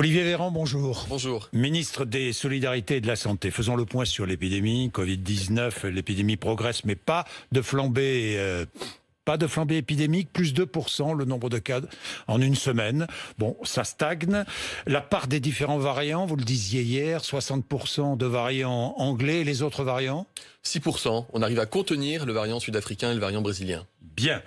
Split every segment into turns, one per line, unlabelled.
Olivier Véran, bonjour.
Bonjour.
Ministre des Solidarités et de la Santé. Faisons le point sur l'épidémie. Covid-19, l'épidémie progresse, mais pas de flambée épidémique, plus 2% le nombre de cas en une semaine. Bon, ça stagne. La part des différents variants, vous le disiez hier, 60% de variants anglais et les autres variants
6%. On arrive à contenir le variant sud-africain et le variant brésilien.
Bien.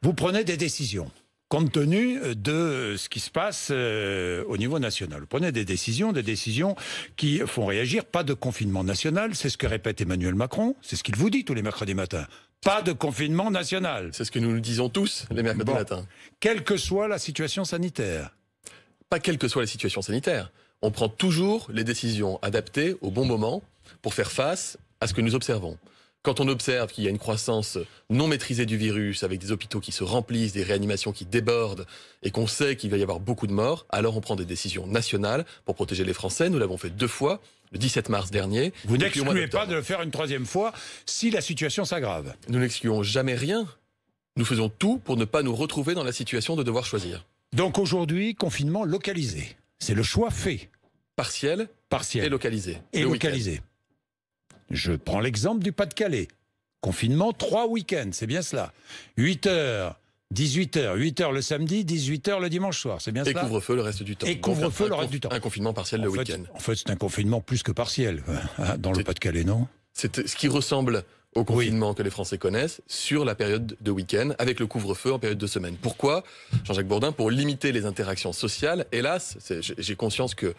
Vous prenez des décisions. Compte tenu de ce qui se passe au niveau national. Vous prenez des décisions qui font réagir. Pas de confinement national, c'est ce que répète Emmanuel Macron, c'est ce qu'il vous dit tous les mercredis matins. Pas de confinement national.
C'est ce que nous disons tous les mercredis matins.
Quelle que soit la situation sanitaire.
Pas quelle que soit la situation sanitaire. On prend toujours les décisions adaptées au bon moment pour faire face à ce que nous observons. Quand on observe qu'il y a une croissance non maîtrisée du virus, avec des hôpitaux qui se remplissent, des réanimations qui débordent, et qu'on sait qu'il va y avoir beaucoup de morts, alors on prend des décisions nationales pour protéger les Français. Nous l'avons fait 2 fois, le 17 mars dernier.
Vous n'excluez pas de le faire une 3e fois si la situation s'aggrave.
Nous n'excluons jamais rien. Nous faisons tout pour ne pas nous retrouver dans la situation de devoir choisir.
Donc aujourd'hui, confinement localisé. C'est le choix fait.
Partiel et localisé.
Et localisé. Je prends l'exemple du Pas-de-Calais. Confinement, 3 week-ends, c'est bien cela. 8h, 18h, 8h le samedi, 18h le dimanche soir, c'est bien cela.
Et couvre-feu le reste du temps.
Et couvre-feu le reste du temps.
Un confinement partiel le week-end.
En fait, c'est un confinement plus que partiel, dans le Pas-de-Calais, non ?
C'est ce qui ressemble au confinement que les Français connaissent sur la période de week-end, avec le couvre-feu en période de semaine. Pourquoi, Jean-Jacques Bourdin? Pour limiter les interactions sociales. Hélas, j'ai conscience que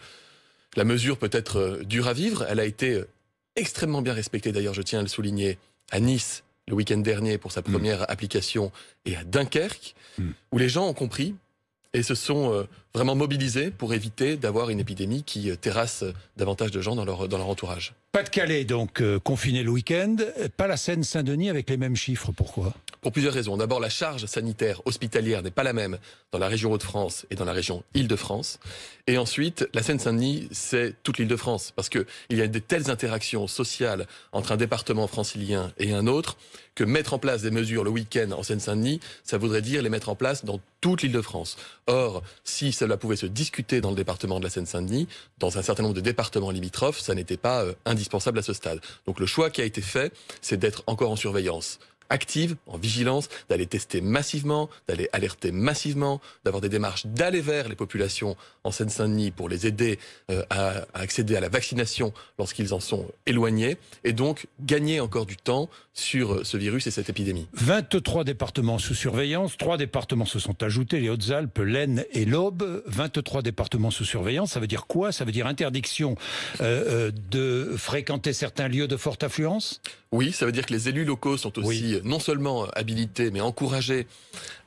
la mesure peut être dure à vivre. Elle a été extrêmement bien respectée, d'ailleurs, je tiens à le souligner, à Nice, le week-end dernier, pour sa première application, et à Dunkerque, où les gens ont compris et se sont vraiment mobilisés pour éviter d'avoir une épidémie qui terrasse davantage de gens dans leur entourage.
Pas-de-Calais, donc, confiné le week-end, pas la Seine-Saint-Denis avec les mêmes chiffres, pourquoi ?
Pour plusieurs raisons. D'abord, la charge sanitaire hospitalière n'est pas la même dans la région Hauts-de-France et dans la région Île-de-France. Et ensuite, la Seine-Saint-Denis, c'est toute l'Île-de-France. Parce qu'il y a de telles interactions sociales entre un département francilien et un autre, que mettre en place des mesures le week-end en Seine-Saint-Denis, ça voudrait dire les mettre en place dans toute l'Île-de-France. Or, si cela pouvait se discuter dans le département de la Seine-Saint-Denis, dans un certain nombre de départements limitrophes, ça n'était pas indispensable à ce stade. Donc le choix qui a été fait, c'est d'être encore en surveillance active, en vigilance, d'aller tester massivement, d'aller alerter massivement, d'avoir des démarches d'aller vers les populations en Seine-Saint-Denis pour les aider à accéder à la vaccination lorsqu'ils en sont éloignés, et donc gagner encore du temps sur ce virus et cette épidémie.
23 départements sous surveillance, 3 départements se sont ajoutés, les Hautes-Alpes, l'Aisne et l'Aube. 23 départements sous surveillance, ça veut dire quoi? Ça veut dire interdiction de fréquenter certains lieux de forte affluence?
Oui, ça veut dire que les élus locaux sont aussi non seulement habilités, mais encouragés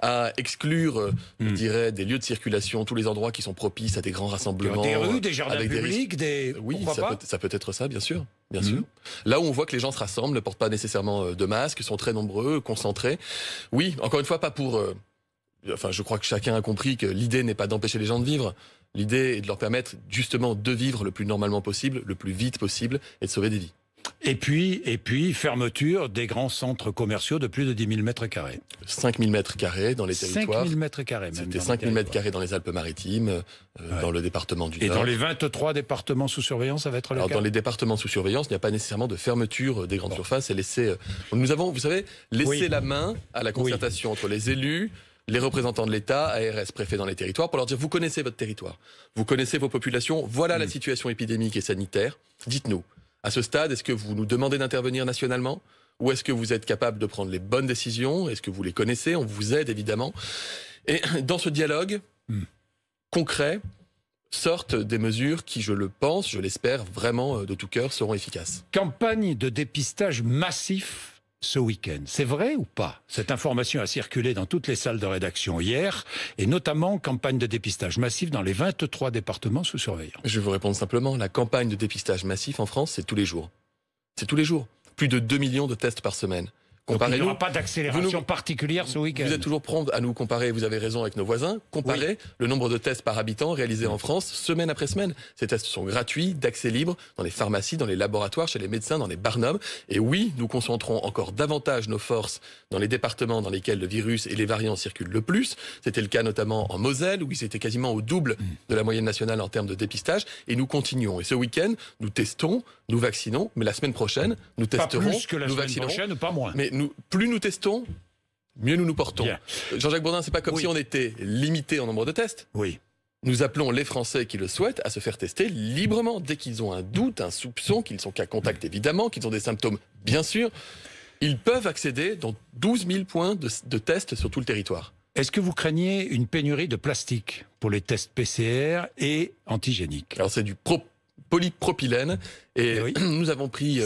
à exclure, je dirais, des lieux de circulation, tous les endroits qui sont propices à des grands rassemblements.
Des rues, des jardins publics, des...
Oui, ça peut être ça, bien sûr. Bien sûr. Là où on voit que les gens se rassemblent, ne portent pas nécessairement de masque, sont très nombreux, concentrés. Oui, encore une fois, pas pour... je crois que chacun a compris que l'idée n'est pas d'empêcher les gens de vivre. L'idée est de leur permettre justement de vivre le plus normalement possible, le plus vite possible, et de sauver des vies.
Et puis, fermeture des grands centres commerciaux de plus de 10 000 mètres carrés.
5 000 mètres carrés dans les territoires.
5 000 mètres carrés, même.
C'était 5 000 mètres carrés dans les Alpes-Maritimes, dans le département du Nord.
Et dans les 23 départements sous surveillance, ça va être le cas?
Dans les départements sous surveillance, il n'y a pas nécessairement de fermeture des grandes surfaces. Et nous avons, vous savez, laissé la main à la concertation entre les élus, les représentants de l'État, ARS, préfets dans les territoires, pour leur dire, vous connaissez votre territoire, vous connaissez vos populations, voilà la situation épidémique et sanitaire, dites-nous. À ce stade, est-ce que vous nous demandez d'intervenir nationalement? Ou est-ce que vous êtes capable de prendre les bonnes décisions? Est-ce que vous les connaissez? On vous aide, évidemment. Et dans ce dialogue concret, sortent des mesures qui, je le pense, je l'espère vraiment de tout cœur, seront efficaces.
Campagne de dépistage massif ce week-end. C'est vrai ou pas? Cette information a circulé dans toutes les salles de rédaction hier, et notamment campagne de dépistage massif dans les 23 départements sous surveillance.
Je vais vous répondre simplement. La campagne de dépistage massif en France, c'est tous les jours. C'est tous les jours. Plus de 2 millions de tests par semaine.
Donc il n'y
Comparez-nous.
aura pas d'accélération particulière ce week-end.
Vous êtes toujours prompt à nous comparer, vous avez raison, avec nos voisins. Comparez le nombre de tests par habitant réalisés en France semaine après semaine. Ces tests sont gratuits, d'accès libre, dans les pharmacies, dans les laboratoires, chez les médecins, dans les barnums. Et oui, nous concentrons encore davantage nos forces dans les départements dans lesquels le virus et les variants circulent le plus. C'était le cas notamment en Moselle, où ils étaient quasiment au double de la moyenne nationale en termes de dépistage. Et nous continuons. Et ce week-end, nous testons, nous vaccinons, mais la semaine prochaine, nous testerons,
pas plus que la
nous
semaine
vaccinerons.
prochaine, pas moins.
Mais plus nous testons, mieux nous nous portons.
Bien.
Jean-Jacques Bourdin, c'est pas comme si on était limité en nombre de tests.
Oui.
Nous appelons les Français qui le souhaitent à se faire tester librement. Dès qu'ils ont un doute, un soupçon, qu'ils sont cas contact évidemment, qu'ils ont des symptômes bien sûr, ils peuvent accéder dans 12 000 points de tests sur tout le territoire.
Est-ce que vous craignez une pénurie de plastique pour les tests PCR et antigéniques?
Alors c'est du polypropylène et
oui.
nous avons pris...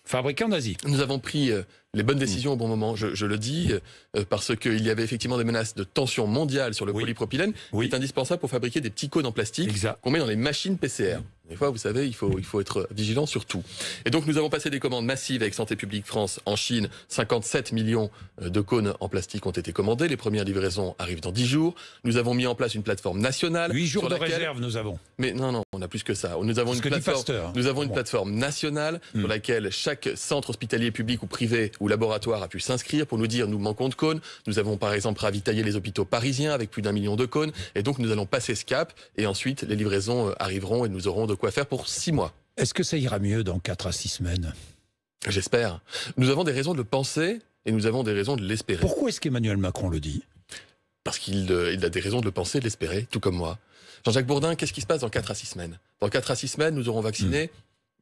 Fabriqué en Asie.
Nous avons pris les bonnes décisions au bon moment, je le dis, parce qu'il y avait effectivement des menaces de tension mondiale sur le polypropylène, qui est indispensable pour fabriquer des petits cônes en plastique qu'on met dans les machines PCR. Des fois, vous savez, il faut être vigilant sur tout. Et donc, nous avons passé des commandes massives avec Santé publique France en Chine. 57 millions de cônes en plastique ont été commandés. Les premières livraisons arrivent dans 10 jours. Nous avons mis en place une plateforme nationale.
8 jours de réserve, nous avons.
Mais non, on a plus que ça. Nous avons une plateforme nationale sur laquelle chaque centre hospitalier public ou privé ou laboratoire a pu s'inscrire pour nous dire nous manquons de cônes. Nous avons par exemple ravitaillé les hôpitaux parisiens avec plus d'1 million de cônes. Et donc, nous allons passer ce cap. Et ensuite, les livraisons arriveront et nous aurons de quoi faire pour 6 mois.
Est-ce que ça ira mieux dans 4 à 6 semaines?
J'espère. Nous avons des raisons de le penser et nous avons des raisons de l'espérer.
Pourquoi est-ce qu'Emmanuel Macron le dit?
Parce qu'il a des raisons de le penser et de l'espérer, tout comme moi. Jean-Jacques Bourdin, qu'est-ce qui se passe dans 4 à 6 semaines? Dans 4 à 6 semaines, nous aurons vacciné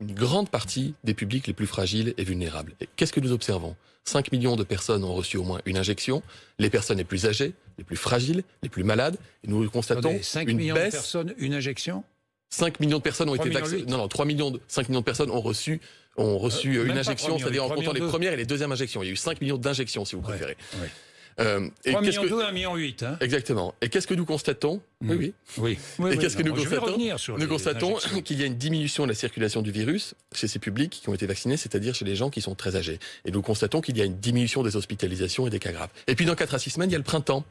une grande partie des publics les plus fragiles et vulnérables. Et qu'est-ce que nous observons? 5 millions de personnes ont reçu au moins une injection. Les personnes les plus âgées, les plus fragiles, les plus malades. Et nous constatons
5
une
millions
baisse.
De personnes, une injection?
5 millions de personnes ont été vaccinées. Non, 5 millions de personnes ont reçu une injection, c'est-à-dire en comptant les premières et les deuxièmes injections. Il y a eu 5 millions d'injections, si vous préférez.
Ouais.
3
millions 2, 1 million 8. Hein.
Exactement. Et qu'est-ce que nous constatons? Oui. Et qu'est-ce que nous constatons? Nous constatons qu'il y a une diminution de la circulation du virus chez ces publics qui ont été vaccinés, c'est-à-dire chez les gens qui sont très âgés. Et nous constatons qu'il y a une diminution des hospitalisations et des cas graves. Et puis dans 4 à 6 semaines, il y a le printemps.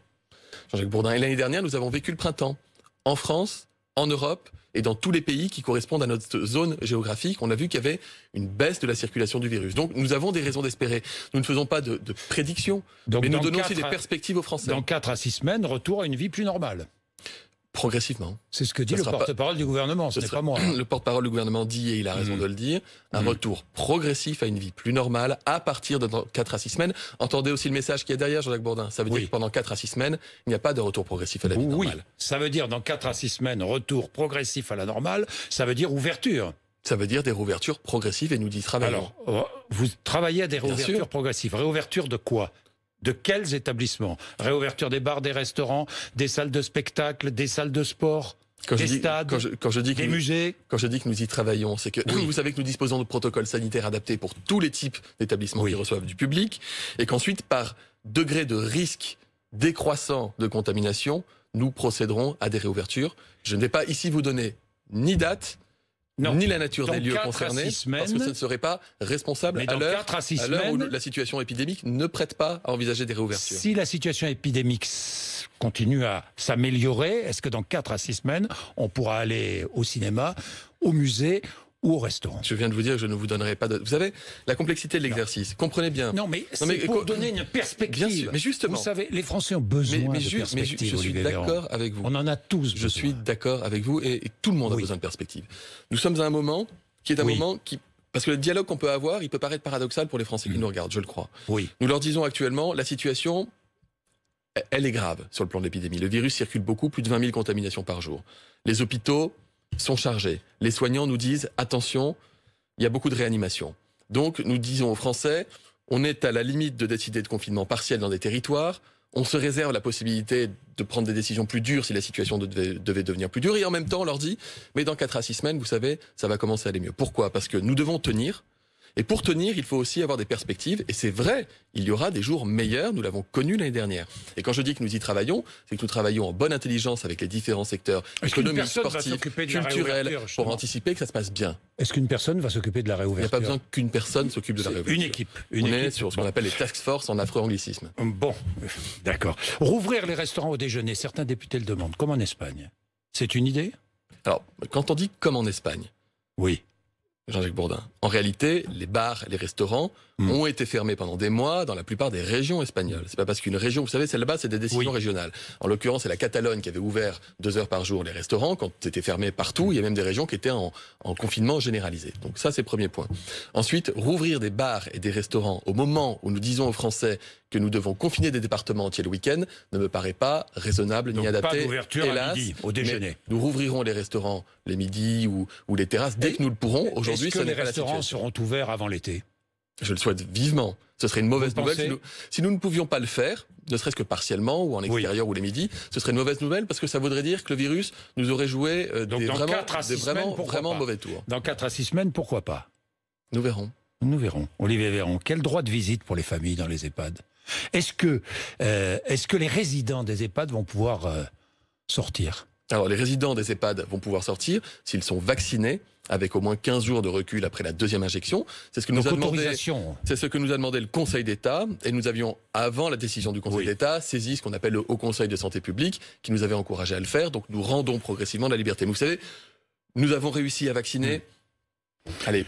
Jean-Jacques Bourdin. Et l'année dernière, nous avons vécu le printemps. En France, en Europe et dans tous les pays qui correspondent à notre zone géographique, on a vu qu'il y avait une baisse de la circulation du virus. Donc nous avons des raisons d'espérer. Nous ne faisons pas de prédictions, mais nous donnons aussi des perspectives aux Français.
Dans 4 à 6 semaines, retour à une vie plus normale.
Progressivement.
C'est ce que dit le porte-parole du gouvernement, ce n'est pas moi.
Le porte-parole du gouvernement dit, et il a raison de le dire, un retour progressif à une vie plus normale à partir de 4 à 6 semaines. Entendez aussi le message qui est derrière, Jean-Jacques Bourdin. Ça veut dire que pendant 4 à 6 semaines, il n'y a pas de retour progressif à la vie normale. Oui,
ça veut dire dans 4 à 6 semaines, retour progressif à la normale, ça veut dire ouverture.
Ça veut dire des réouvertures progressives et nous y travaillons.
Alors, vous travaillez à des réouvertures progressives. Réouverture de quoi? De quels établissements? Réouverture des bars, des restaurants, des salles de spectacle, des salles de sport, des stades, des musées?
Quand je dis que nous y travaillons, c'est que vous savez que nous disposons de protocoles sanitaires adaptés pour tous les types d'établissements qui reçoivent du public, et qu'ensuite, par degré de risque décroissant de contamination, nous procéderons à des réouvertures. Je ne vais pas ici vous donner ni date, ni la nature des lieux concernés, parce que ce ne serait pas responsable à l'heure où la situation épidémique ne prête pas à envisager des réouvertures.
Si la situation épidémique continue à s'améliorer, est-ce que dans 4 à 6 semaines, on pourra aller au cinéma, au musée ou au restaurant?
Je viens de vous dire que je ne vous donnerai pas de... Vous savez, la complexité de l'exercice, comprenez bien.
Non, mais c'est pour donner une perspective.
Bien sûr, mais justement...
Vous savez, les Français ont besoin de perspective,
mais je suis d'accord avec vous.
On en a tous besoin.
Je suis d'accord avec vous et tout le monde a besoin de perspective. Nous sommes à un moment qui est un moment qui... Parce que le dialogue qu'on peut avoir, il peut paraître paradoxal pour les Français qui nous regardent, je le crois.
Oui.
Nous leur disons actuellement, la situation... Elle est grave sur le plan de l'épidémie. Le virus circule beaucoup, plus de 20 000 contaminations par jour. Les hôpitaux sont chargés. Les soignants nous disent, attention, il y a beaucoup de réanimation. Donc, nous disons aux Français, on est à la limite de décider de confinement partiel dans des territoires. On se réserve la possibilité de prendre des décisions plus dures si la situation devait devenir plus dure. Et en même temps, on leur dit, mais dans 4 à 6 semaines, vous savez, ça va commencer à aller mieux. Pourquoi? Parce que nous devons tenir. Et pour tenir, il faut aussi avoir des perspectives. Et c'est vrai, il y aura des jours meilleurs. Nous l'avons connu l'année dernière. Et quand je dis que nous y travaillons, c'est que nous travaillons en bonne intelligence avec les différents secteurs économiques, sportifs, culturels, pour anticiper que ça se passe bien.
Est-ce qu'une personne va s'occuper de la réouverture?
Il n'y a pas besoin qu'une personne s'occupe de la réouverture.
Une équipe.
On est sur ce qu'on appelle les task force en afro-anglicisme.
Bon, d'accord. Rouvrir les restaurants au déjeuner, certains députés le demandent, comme en Espagne. C'est une idée?
Alors, quand on dit comme en Espagne,
oui.
Jean-Jacques Bourdin, en réalité, les bars, les restaurants ont été fermés pendant des mois dans la plupart des régions espagnoles. C'est pas parce qu'une région, vous savez, celle-là, c'est des décisions régionales. En l'occurrence, c'est la Catalogne qui avait ouvert 2 heures par jour les restaurants. Quand c'était fermé partout, il y a même des régions qui étaient en confinement généralisé. Donc ça, c'est le premier point. Ensuite, rouvrir des bars et des restaurants au moment où nous disons aux Français que nous devons confiner des départements entiers le week-end ne me paraît pas raisonnable ni adapté.
Pas d'ouverture à midi, au déjeuner.
Nous rouvrirons les restaurants les midis ou les terrasses dès que nous le pourrons. Aujourd'hui,
est-ce que les restaurants seront ouverts avant l'été?
Je le souhaite vivement. Ce serait une mauvaise nouvelle. Si nous ne pouvions pas le faire, ne serait-ce que partiellement ou en extérieur ou les midis, ce serait une mauvaise nouvelle parce que ça voudrait dire que le virus nous aurait joué des vraiment mauvais tours.
Dans 4 à 6 semaines, pourquoi pas?
Nous verrons.
Nous verrons. Olivier Véran, quel droit de visite pour les familles dans les EHPAD? Est-ce que les résidents des EHPAD vont pouvoir sortir?
Alors, les résidents des EHPAD vont pouvoir sortir s'ils sont vaccinés avec au moins 15 jours de recul après la 2e injection. C'est ce que nous a demandé, c'est ce que nous a demandé le Conseil d'État. Et nous avions, avant la décision du Conseil d'État, saisi ce qu'on appelle le Haut Conseil de santé publique, qui nous avait encouragé à le faire. Donc, nous rendons progressivement la liberté. Vous savez, nous avons réussi à vacciner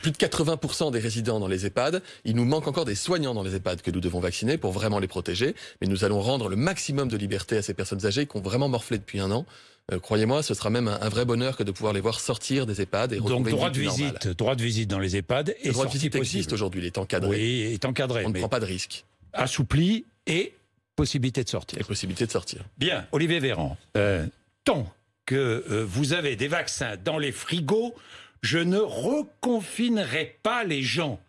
plus de 80% des résidents dans les EHPAD. Il nous manque encore des soignants dans les EHPAD que nous devons vacciner pour vraiment les protéger. Mais nous allons rendre le maximum de liberté à ces personnes âgées qui ont vraiment morflé depuis 1 an. Croyez-moi, ce sera même un vrai bonheur que de pouvoir les voir sortir des EHPAD et retrouver
droit de visite dans les EHPAD et
le droit de visite existe aujourd'hui, il est encadré.
Oui, il est encadré.
On ne prend pas de risque.
Assoupli et possibilité de sortir.
Et possibilité de sortir.
Bien, Olivier Véran, tant que vous avez des vaccins dans les frigos, je ne reconfinerai pas les gens.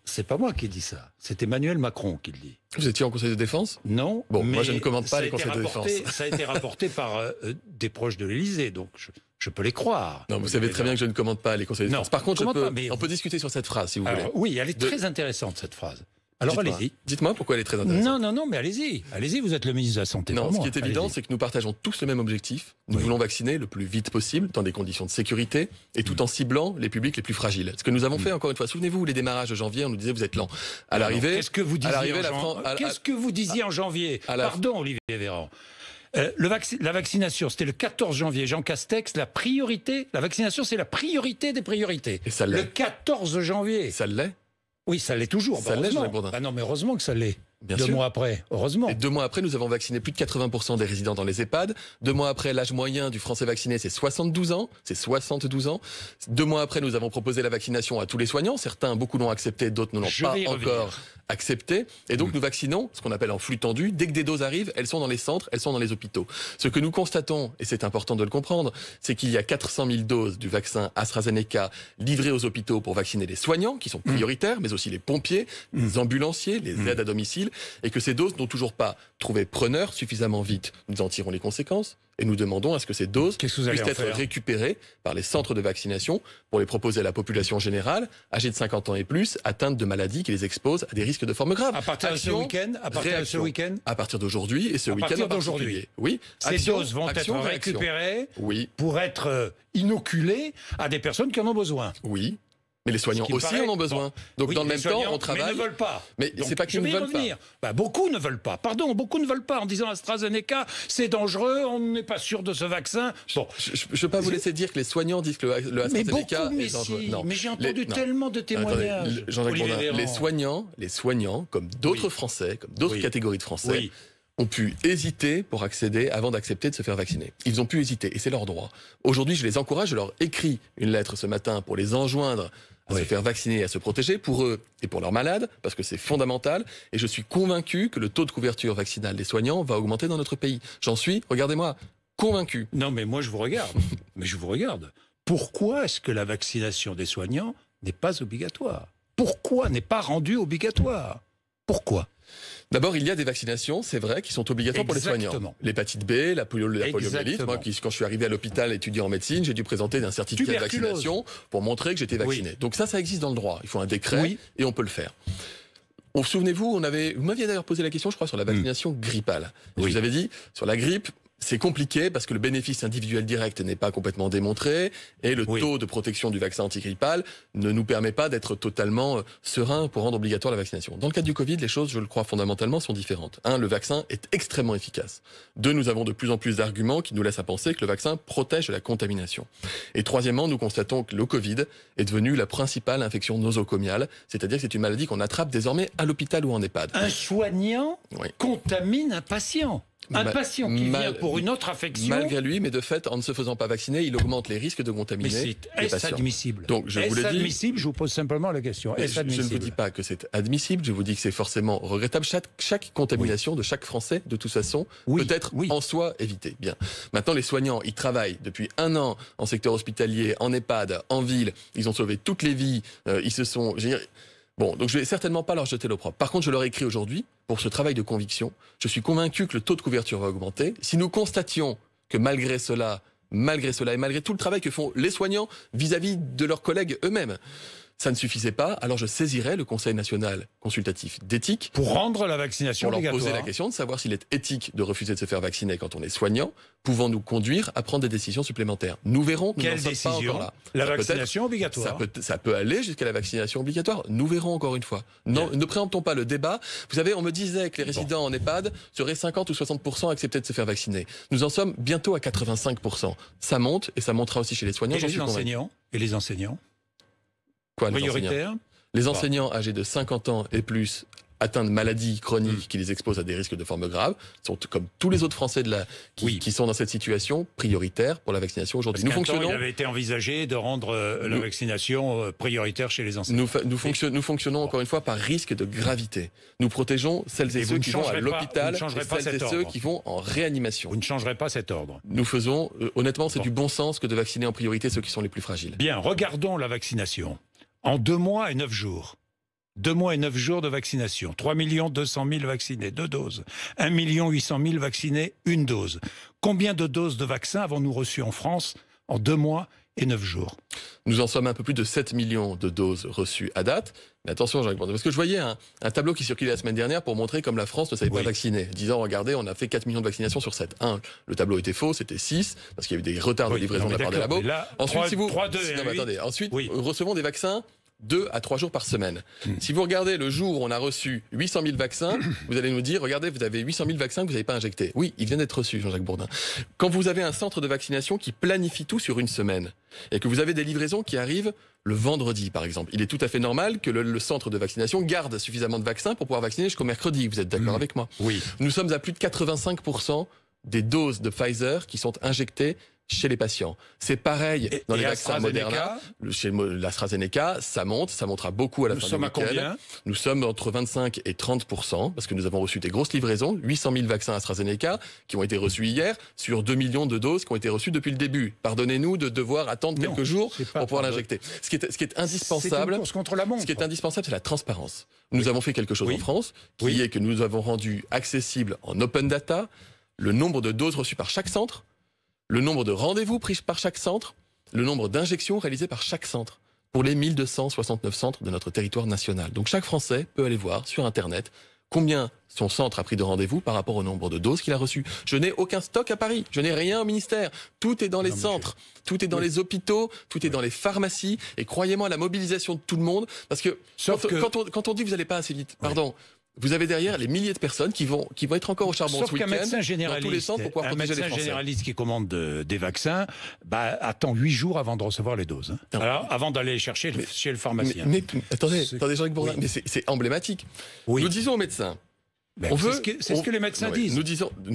C'est pas moi qui dis ça, c'est Emmanuel Macron qui le dit.
Vous étiez en Conseil de défense?
Non.
Bon, moi je ne commande pas les conseils de défense.
Ça a été rapporté par des proches de l'Élysée, donc je peux les croire.
Non, vous savez très bien que je ne commande pas les conseils de défense. Par contre, on peut discuter sur cette phrase si vous voulez.
Oui, elle est très intéressante cette phrase. Alors allez-y.
Dites-moi pourquoi elle est très intéressante.
Non, mais allez-y. Allez-y, vous êtes le ministre de la Santé.
Non, ce qui est évident, c'est que nous partageons tous le même objectif. Nous voulons vacciner le plus vite possible, dans des conditions de sécurité, et tout en ciblant les publics les plus fragiles. Ce que nous avons fait, encore une fois, souvenez-vous, les démarrages de janvier, on nous disait vous êtes lent. À l'arrivée,
qu'est-ce que vous disiez en janvier? Pardon, Olivier Véran. La vaccination, c'était le 14 janvier. Jean Castex, la vaccination, c'est la priorité des priorités.
Et ça l'est.
Le 14 janvier.
Ça l'est.
Oui, ça l'est toujours.
Ça l'est, Jean-Jacques Bourdin.
Non, mais heureusement que ça l'est.
Bien
2
sûr.
mois après, heureusement.
Et 2 mois après, nous avons vacciné plus de 80% des résidents dans les EHPAD. 2 mois après, l'âge moyen du Français vacciné, c'est 72 ans. C'est 72 ans. 2 mois après, nous avons proposé la vaccination à tous les soignants. Certains, beaucoup l'ont accepté, d'autres ne l'ont pas encore accepté. Et donc, nous vaccinons, ce qu'on appelle en flux tendu. Dès que des doses arrivent, elles sont dans les centres, elles sont dans les hôpitaux. Ce que nous constatons, et c'est important de le comprendre, c'est qu'il y a 400 000 doses du vaccin AstraZeneca livrées aux hôpitaux pour vacciner les soignants, qui sont prioritaires, mais aussi les pompiers, les ambulanciers, les aides à domicile, et que ces doses n'ont toujours pas trouvé preneur suffisamment vite. Nous en tirons les conséquences et nous demandons à ce que ces doses puissent être récupérées par les centres de vaccination pour les proposer à la population générale, âgée de 50 ans et plus, atteinte de maladies qui les exposent à des risques de formes graves.
À partir de ce week-end
À partir d'aujourd'hui et ce week-end en particulier. Oui.
Ces doses vont être récupérées pour être inoculées à des personnes qui en ont besoin.
Oui. Mais les soignants aussi en ont besoin. Donc dans le même temps, on travaille.
Mais ne veulent pas.
Mais c'est pas qu'ils ne veulent pas.
Beaucoup ne veulent pas. Pardon, beaucoup ne veulent pas en disant AstraZeneca, c'est dangereux, on n'est pas sûr de ce vaccin. Bon,
je ne peux pas vous laisser dire que les soignants disent que le AstraZeneca est dangereux.
Non. Mais j'ai entendu tellement de témoignages.
Jean-Jacques Bourdin, les soignants, comme d'autres Français, comme d'autres catégories de Français, ont pu hésiter pour accéder avant d'accepter de se faire vacciner. Ils ont pu hésiter et c'est leur droit. Aujourd'hui, je les encourage, je leur écris une lettre ce matin pour les enjoindre à se faire vacciner et à se protéger pour eux et pour leurs malades, parce que c'est fondamental. Et je suis convaincu que le taux de couverture vaccinale des soignants va augmenter dans notre pays. J'en suis, regardez-moi, convaincu.
Non, mais moi je vous regarde. Pourquoi est-ce que la vaccination des soignants n'est pas obligatoire? Pourquoi n'est pas rendue obligatoire? Pourquoi ?
D'abord, il y a des vaccinations, c'est vrai, qui sont obligatoires pour les soignants. L'hépatite B, la poliomyélite. Moi, quand je suis arrivé à l'hôpital étudiant en médecine, j'ai dû présenter un certificat de vaccination pour montrer que j'étais vacciné. Donc ça existe dans le droit. Il faut un décret et on peut le faire. Souvenez-vous, vous m'aviez d'ailleurs posé la question, je crois, sur la vaccination grippale. Je vous avais dit, sur la grippe, c'est compliqué parce que le bénéfice individuel direct n'est pas complètement démontré et le taux de protection du vaccin antigrippal ne nous permet pas d'être totalement serein pour rendre obligatoire la vaccination. Dans le cas du Covid, les choses, je le crois fondamentalement, sont différentes. 1, le vaccin est extrêmement efficace. 2, nous avons de plus en plus d'arguments qui nous laissent à penser que le vaccin protège de la contamination. Et troisièmement, nous constatons que le Covid est devenu la principale infection nosocomiale, c'est-à-dire que c'est une maladie qu'on attrape désormais à l'hôpital ou en EHPAD.
Un soignant contamine un patient. Un patient qui vient pour une autre affection.
Malgré lui, mais de fait, en ne se faisant pas vacciner, il augmente les risques de contaminer les patients.
Est-ce admissible ?
Donc, est-ce
admissible ? Je vous pose simplement la question. Est-ce admissible ?
Je ne vous dis pas que c'est admissible, je vous dis que c'est forcément regrettable. Chaque contamination de chaque Français, de toute façon, peut être en soi évitée. Bien. Maintenant, les soignants, ils travaillent depuis 1 an en secteur hospitalier, en EHPAD, en ville. Ils ont sauvé toutes les vies. Ils se sont... Bon, donc je vais certainement pas leur jeter l'opprobre. Par contre, je leur écris aujourd'hui, pour ce travail de conviction, je suis convaincu que le taux de couverture va augmenter. Si nous constations que malgré cela et malgré tout le travail que font les soignants vis-à-vis de leurs collègues eux-mêmes, ça ne suffisait pas, alors je saisirais le Conseil national consultatif d'éthique
pour rendre la vaccination obligatoire.
Pour leur poser la question de savoir s'il est éthique de refuser de se faire vacciner quand on est soignant, pouvant nous conduire à prendre des décisions supplémentaires. Nous verrons, nous n'en sommes pas encore là.
La vaccination obligatoire.
Ça peut aller jusqu'à la vaccination obligatoire. Nous verrons encore une fois. Non, ne préemptons pas le débat. Vous savez, on me disait que les résidents en EHPAD seraient 50 ou 60% acceptés de se faire vacciner. Nous en sommes bientôt à 85%. Ça monte et ça montera aussi chez les soignants.
Et les enseignants
Quoi,
prioritaire.
Les enseignants âgés de 50 ans et plus atteints de maladies chroniques qui les exposent à des risques de formes graves sont comme tous les autres Français qui sont dans cette situation prioritaire pour la vaccination aujourd'hui.
Il avait été envisagé de rendre la vaccination prioritaire chez les enseignants.
Nous fonctionnons encore une fois par risque de gravité. Nous protégeons celles et ceux qui vont à l'hôpital et celles et ceux qui vont en réanimation.
Vous ne changerez pas cet ordre.
Nous faisons, honnêtement, c'est du bon sens que de vacciner en priorité ceux qui sont les plus fragiles.
Bien, regardons la vaccination. En 2 mois et 9 jours. 2 mois et 9 jours de vaccination. 3 200 000 vaccinés, 2 doses. 1 800 000 vaccinés, 1 dose. Combien de doses de vaccins avons-nous reçues en France en 2 mois et 9 jours?
Nous en sommes à un peu plus de 7 millions de doses reçues à date. Mais attention, Jean-Luc Bordeaux, parce que je voyais un tableau qui circulait la semaine dernière pour montrer comme la France ne savait pas vacciner. Disant, regardez, on a fait 4 millions de vaccinations sur 7. Le tableau était faux, c'était 6, parce qu'il y a eu des retards de livraison de la part des labos. Ensuite, recevons des vaccins 2 à 3 jours par semaine. Si vous regardez le jour où on a reçu 800 000 vaccins, vous allez nous dire, regardez, vous avez 800 000 vaccins que vous n'avez pas injectés. Oui, ils viennent d'être reçus, Jean-Jacques Bourdin. Quand vous avez un centre de vaccination qui planifie tout sur une semaine, et que vous avez des livraisons qui arrivent le vendredi, par exemple, il est tout à fait normal que le centre de vaccination garde suffisamment de vaccins pour pouvoir vacciner jusqu'au mercredi. Vous êtes d'accord avec moi?
Oui.
Nous sommes à plus de 85% des doses de Pfizer qui sont injectées chez les patients. C'est pareil dans les vaccins Moderna, chez l'AstraZeneca, ça montera beaucoup à la fin du week-end. Nous sommes entre 25 et 30%, parce que nous avons reçu des grosses livraisons, 800 000 vaccins AstraZeneca, qui ont été reçus hier, sur 2 millions de doses qui ont été reçues depuis le début. Pardonnez-nous de devoir attendre quelques jours pour pouvoir l'injecter. Ce qui est indispensable,
c'est une course contre la montre.
Ce qui est indispensable, c'est la transparence. Nous avons fait quelque chose en France, qui est que nous avons rendu accessible en open data le nombre de doses reçues par chaque centre, le nombre de rendez-vous pris par chaque centre, le nombre d'injections réalisées par chaque centre, pour les 1269 centres de notre territoire national. Donc chaque Français peut aller voir sur Internet combien son centre a pris de rendez-vous par rapport au nombre de doses qu'il a reçues. Je n'ai aucun stock à Paris, je n'ai rien au ministère. Tout est dans les centres, tout est dans les hôpitaux, tout est dans les pharmacies. Et croyez-moi, la mobilisation de tout le monde, parce que quand on dit que vous n'allez pas assez vite, pardon, vous avez derrière les milliers de personnes qui vont être encore au charbon ce week-end dans tous les centres pour pouvoir protéger les Français.
Un médecin généraliste qui commande des vaccins attend 8 jours avant de recevoir les doses. Alors, avant d'aller les chercher chez le pharmacien.
Mais attendez, Jean-Luc Bourdin, mais c'est emblématique. Oui. Nous disons aux médecins,
c'est ce que les médecins disent.
Nous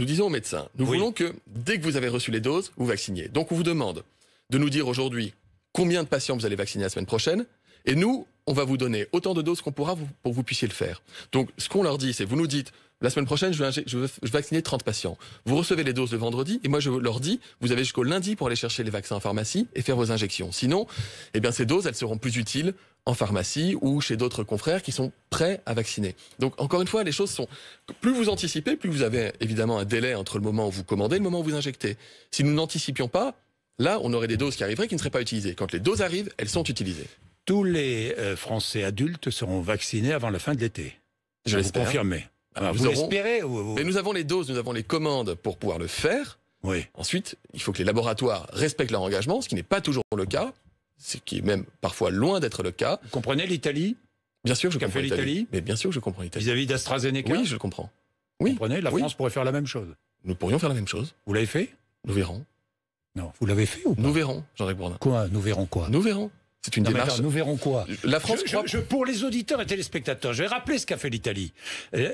disons aux médecins, nous voulons que dès que vous avez reçu les doses, vous vacciniez. Donc on vous demande de nous dire aujourd'hui combien de patients vous allez vacciner la semaine prochaine Et nous, on va vous donner autant de doses qu'on pourra pour que vous puissiez le faire. Donc, ce qu'on leur dit, c'est vous nous dites, la semaine prochaine, je vais vacciner 30 patients. Vous recevez les doses le vendredi, et moi, je leur dis, vous avez jusqu'au lundi pour aller chercher les vaccins en pharmacie et faire vos injections. Sinon, eh bien, ces doses, elles seront plus utiles en pharmacie ou chez d'autres confrères qui sont prêts à vacciner. Donc, encore une fois, les choses sont... Plus vous anticipez, plus vous avez évidemment un délai entre le moment où vous commandez et le moment où vous injectez. Si nous n'anticipions pas, là, on aurait des doses qui arriveraient qui ne seraient pas utilisées. Quand les doses arrivent, elles sont utilisées.
Tous les Français adultes seront vaccinés avant la fin de l'été.
Je
vous
l'espère.
confirmez. Vous l'espérez
Mais nous avons les doses, nous avons les commandes pour pouvoir le faire.
Oui.
Ensuite, il faut que les laboratoires respectent leur engagement, ce qui n'est pas toujours le cas, ce qui est même parfois loin d'être le cas.
Vous comprenez l'Italie?
Bien sûr, je comprends
fait l'Italie.
Mais bien sûr, je comprends l'Italie.
Vis-à-vis d'AstraZeneca?
Oui, je le comprends.
Vous
Oui.
comprenez? La
Oui.
France pourrait faire la même chose.
Nous pourrions faire la même chose.
Vous l'avez fait?
Nous verrons.
Non. Vous l'avez fait ou pas?
Nous verrons, Jean-Jacques Bourdin.
Quoi? Nous verrons quoi?
Nous verrons. C'est une
Non, mais
démarche.
attends, nous verrons quoi?
La France
pour les auditeurs et téléspectateurs, je vais rappeler ce qu'a fait l'Italie.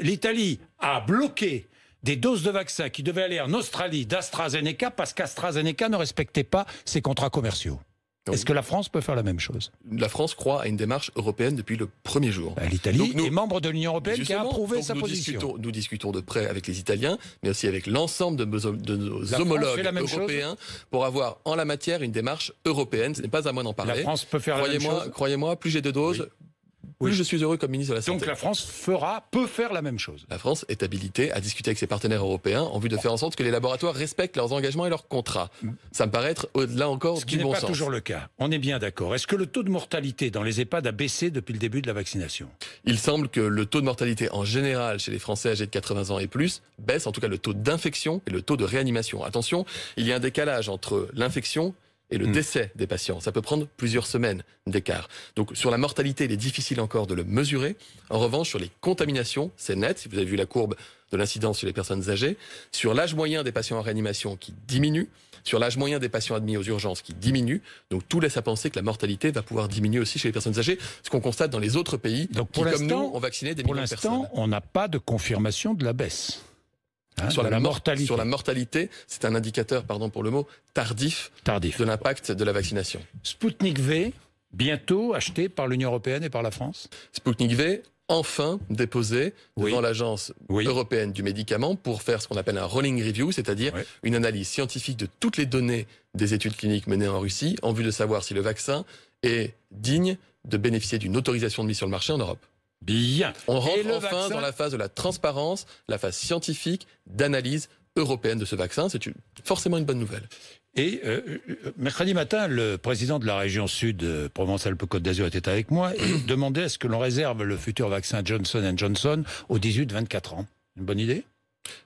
L'Italie a bloqué des doses de vaccins qui devaient aller en Australie d'AstraZeneca parce qu'AstraZeneca ne respectait pas ses contrats commerciaux.
Oui.
Est-ce que la France peut faire la même chose?
La France croit à une démarche européenne depuis le premier jour.
L'Italie est membre de l'Union européenne qui a approuvé sa
nous
position.
Nous discutons de près avec les Italiens, mais aussi avec l'ensemble de nos homologues européens pour avoir en la matière une démarche européenne. Ce n'est pas à moi d'en parler.
La France peut faire la même chose.
Croyez-moi, plus j'ai de doses, plus je suis heureux comme ministre de la Santé.
Donc la France peut faire la même chose.
La France est habilitée à discuter avec ses partenaires européens en vue de faire en sorte que les laboratoires respectent leurs engagements et leurs contrats. Ça me paraît être, là encore,
ce qui
du bon sens.
Ce qui n'est pas toujours le cas. On est bien d'accord. Est-ce que le taux de mortalité dans les EHPAD a baissé depuis le début de la vaccination?
Il semble que le taux de mortalité en général chez les Français âgés de 80 ans et plus baisse, en tout cas le taux d'infection et le taux de réanimation. Attention, il y a un décalage entre l'infection et le décès des patients. Ça peut prendre plusieurs semaines d'écart. Donc sur la mortalité, il est difficile encore de le mesurer. En revanche, sur les contaminations, c'est net. Si vous avez vu la courbe de l'incidence sur les personnes âgées, sur l'âge moyen des patients en réanimation qui diminue, sur l'âge moyen des patients admis aux urgences qui diminue, donc tout laisse à penser que la mortalité va pouvoir diminuer aussi chez les personnes âgées, ce qu'on constate dans les autres pays
donc
qui, comme nous, ont vacciné des millions de personnes.
Pour l'instant, on n'a pas de confirmation de la baisse.
Sur la mortalité, c'est un indicateur, pardon pour le mot, tardif. De l'impact de la vaccination.
Sputnik V, bientôt acheté par l'Union européenne et par la France?
Sputnik V, enfin déposé devant l'Agence européenne du médicament pour faire ce qu'on appelle un rolling review, c'est-à-dire une analyse scientifique de toutes les données des études cliniques menées en Russie en vue de savoir si le vaccin est digne de bénéficier d'une autorisation de mise sur le marché en Europe.
Bien.
On rentre enfin dans la phase de la transparence, la phase scientifique d'analyse européenne de ce vaccin. C'est forcément une bonne nouvelle.
Et mercredi matin, le président de la région sud, Provence-Alpes-Côte d'Azur, était avec moi et demandait à ce que l'on réserve le futur vaccin Johnson & Johnson aux 18-24 ans. Une bonne idée?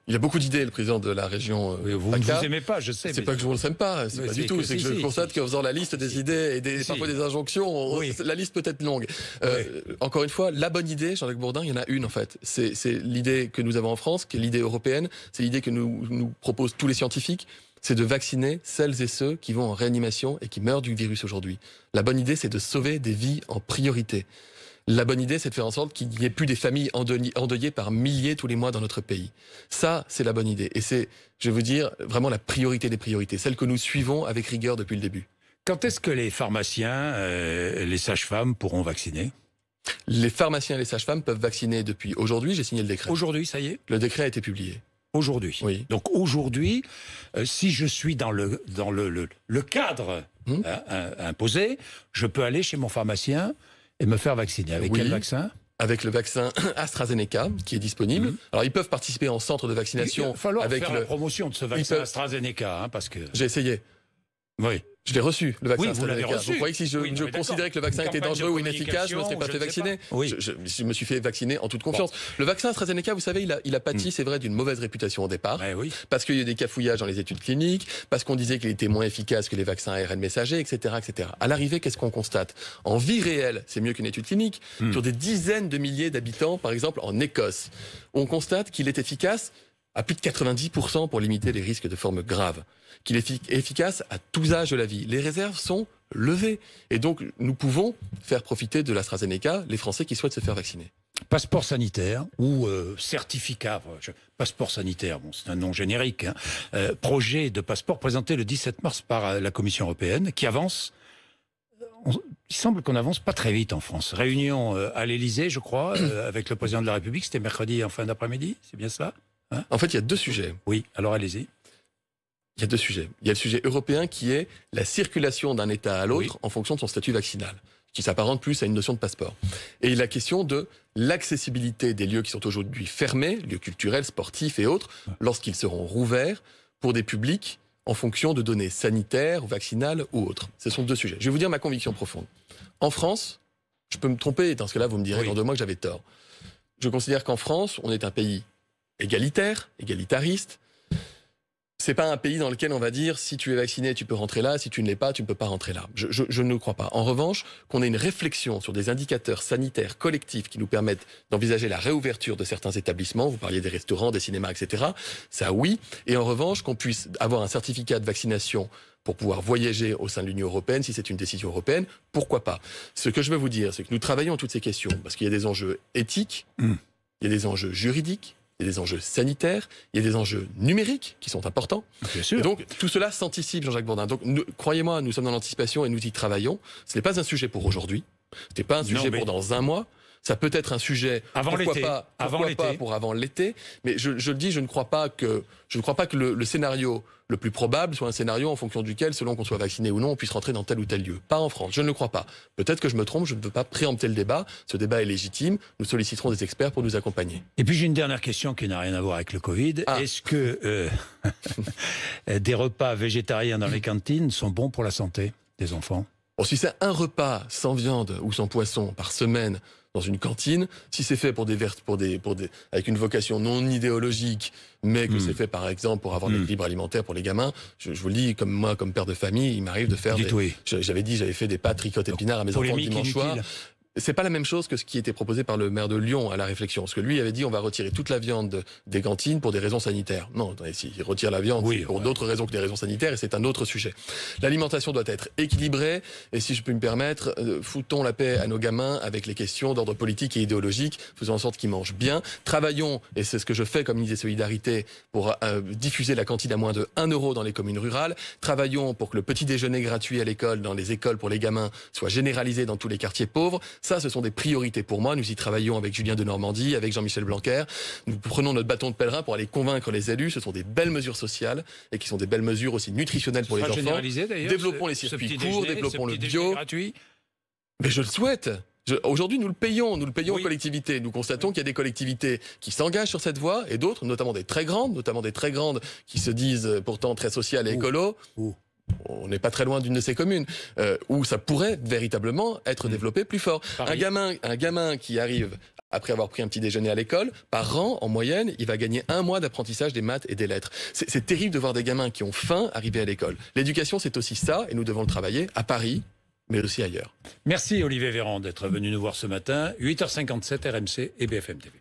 Il a beaucoup d'idées, le président de la région.
Vous ne vous aimez pas, je sais.
C'est pas que je ne vous aime pas, c'est pas du tout. C'est que je constate qu'en faisant la liste des idées et parfois des injonctions, la liste peut être longue. Encore une fois, la bonne idée, Jean-Jacques Bourdin, il y en a une en fait. C'est l'idée que nous avons en France, qui est l'idée européenne. C'est l'idée que nous proposent tous les scientifiques. C'est de vacciner celles et ceux qui vont en réanimation et qui meurent du virus aujourd'hui. La bonne idée, c'est de sauver des vies en priorité. La bonne idée, c'est de faire en sorte qu'il n'y ait plus des familles endeuillées par milliers tous les mois dans notre pays. Ça, c'est la bonne idée. Et c'est, je vais vous dire, vraiment la priorité des priorités, celle que nous suivons avec rigueur depuis le début.
Quand est-ce que les pharmaciens, les sages-femmes pourront vacciner?
Les pharmaciens et les sages-femmes peuvent vacciner depuis aujourd'hui. J'ai signé le décret.
Aujourd'hui, ça y est?
Le décret a été publié.
Aujourd'hui.
Oui.
Donc aujourd'hui, si je suis dans le cadre imposé, je peux aller chez mon pharmacien et me faire vacciner. Avec quel vaccin?
Avec le vaccin AstraZeneca qui est disponible. Alors ils peuvent participer en centre de vaccination.
Il va falloir faire la promotion de ce vaccin AstraZeneca, parce que...
J'ai essayé.
Oui.
Je l'ai reçu, le vaccin AstraZeneca.
Vous l'avez reçu.
Vous croyez que si je considérais que le vaccin était dangereux ou inefficace, je ne me serais pas fait vacciner? Je me suis fait vacciner en toute confiance. Le vaccin AstraZeneca, vous savez, il a pâti, c'est vrai, d'une mauvaise réputation au départ. Parce qu'il y a eu des cafouillages dans les études cliniques, parce qu'on disait qu'il était moins efficace que les vaccins ARN messagers, etc., etc. À l'arrivée, qu'est-ce qu'on constate? En vie réelle, c'est mieux qu'une étude clinique. Sur des dizaines de milliers d'habitants, par exemple en Écosse, on constate qu'il est efficace à plus de 90% pour limiter les risques de formes graves, qu'il est efficace à tous âges de la vie. Les réserves sont levées. Et donc, nous pouvons faire profiter de l'AstraZeneca les Français qui souhaitent se faire vacciner.
Passeport sanitaire ou certificat, passeport sanitaire, bon, c'est un nom générique, projet de passeport présenté le 17 mars par la Commission européenne qui avance. Il semble qu'on avance pas très vite en France. Réunion à l'Élysée, je crois, avec le président de la République. C'était mercredi en fin d'après-midi, c'est bien cela, hein?
En fait, il y a deux sujets.
Oui, alors allez-y.
Il y a deux sujets. Il y a le sujet européen qui est la circulation d'un État à l'autre en fonction de son statut vaccinal, qui s'apparente plus à une notion de passeport. Et la question de l'accessibilité des lieux qui sont aujourd'hui fermés, lieux culturels, sportifs et autres, lorsqu'ils seront rouverts pour des publics en fonction de données sanitaires, vaccinales ou autres. Ce sont deux sujets. Je vais vous dire ma conviction profonde. En France, je peux me tromper, dans ce cas-là, vous me direz dans 2 mois que j'avais tort. Je considère qu'en France, on est un pays égalitaire, égalitariste. C'est pas un pays dans lequel on va dire si tu es vacciné, tu peux rentrer là, si tu ne l'es pas, tu ne peux pas rentrer là. Je ne le crois pas. En revanche, qu'on ait une réflexion sur des indicateurs sanitaires collectifs qui nous permettent d'envisager la réouverture de certains établissements, vous parliez des restaurants, des cinémas, etc. Ça oui. Et en revanche, qu'on puisse avoir un certificat de vaccination pour pouvoir voyager au sein de l'Union européenne, si c'est une décision européenne, pourquoi pas? Ce que je veux vous dire, c'est que nous travaillons à toutes ces questions, parce qu'il y a des enjeux éthiques, il y a des enjeux juridiques, il y a des enjeux sanitaires, il y a des enjeux numériques qui sont importants.
Bien sûr.
Et donc, tout cela s'anticipe, Jean-Jacques Bourdin. Donc, croyez-moi, nous sommes dans l'anticipation et nous y travaillons. Ce n'est pas un sujet pour aujourd'hui. Ce n'est pas un sujet pour dans 1 mois. Ça peut être un sujet
avant l'été.
Pourquoi pas pour avant l'été. Mais je le dis, je ne crois pas que le scénario le plus probable soit un scénario en fonction duquel, selon qu'on soit vacciné ou non, on puisse rentrer dans tel ou tel lieu. Pas en France. Je ne le crois pas. Peut-être que je me trompe. Je ne veux pas préempter le débat. Ce débat est légitime. Nous solliciterons des experts pour nous accompagner.
Et puis j'ai une dernière question qui n'a rien à voir avec le Covid. Est-ce que des repas végétariens dans les cantines sont bons pour la santé des enfants?
Bon, si c'est un repas sans viande ou sans poisson par semaine dans une cantine, si c'est fait avec une vocation non idéologique, mais que c'est fait par exemple pour avoir de l'équilibre alimentaire pour les gamins, je vous le dis, comme moi, comme père de famille, il m'arrive de faire j'avais fait des pâtes ricottes épinards à mes enfants le dimanche soir. C'est pas la même chose que ce qui était proposé par le maire de Lyon à la réflexion. Parce que lui avait dit on va retirer toute la viande des cantines pour des raisons sanitaires. Non, attendez, s'il retire la viande, c'est pour d'autres raisons que des raisons sanitaires, et c'est un autre sujet. L'alimentation doit être équilibrée, et si je peux me permettre, foutons la paix à nos gamins avec les questions d'ordre politique et idéologique, faisons en sorte qu'ils mangent bien. Travaillons, et c'est ce que je fais comme Unité Solidarité, pour diffuser la cantine à moins de 1 euro dans les communes rurales. Travaillons pour que le petit déjeuner gratuit à l'école, dans les écoles pour les gamins, soit généralisé dans tous les quartiers pauvres. Ça, ce sont des priorités pour moi. Nous y travaillons avec Julien Denormandie, avec Jean-Michel Blanquer. Nous prenons notre bâton de pèlerin pour aller convaincre les élus. Ce sont des belles mesures sociales et qui sont des belles mesures aussi nutritionnelles pour les enfants. Développons les circuits courts, développons le bio. Mais je le souhaite. Aujourd'hui, nous le payons aux collectivités. Nous constatons qu'il y a des collectivités qui s'engagent sur cette voie et d'autres, notamment des très grandes qui se disent pourtant très sociales et écolo. On n'est pas très loin d'une de ces communes où ça pourrait véritablement être développé plus fort. Un gamin qui arrive après avoir pris un petit déjeuner à l'école, par an, en moyenne, il va gagner 1 mois d'apprentissage des maths et des lettres. C'est terrible de voir des gamins qui ont faim arriver à l'école. L'éducation, c'est aussi ça, et nous devons le travailler à Paris, mais aussi ailleurs.
Merci Olivier Véran d'être venu nous voir ce matin. 8h57, RMC et BFM TV.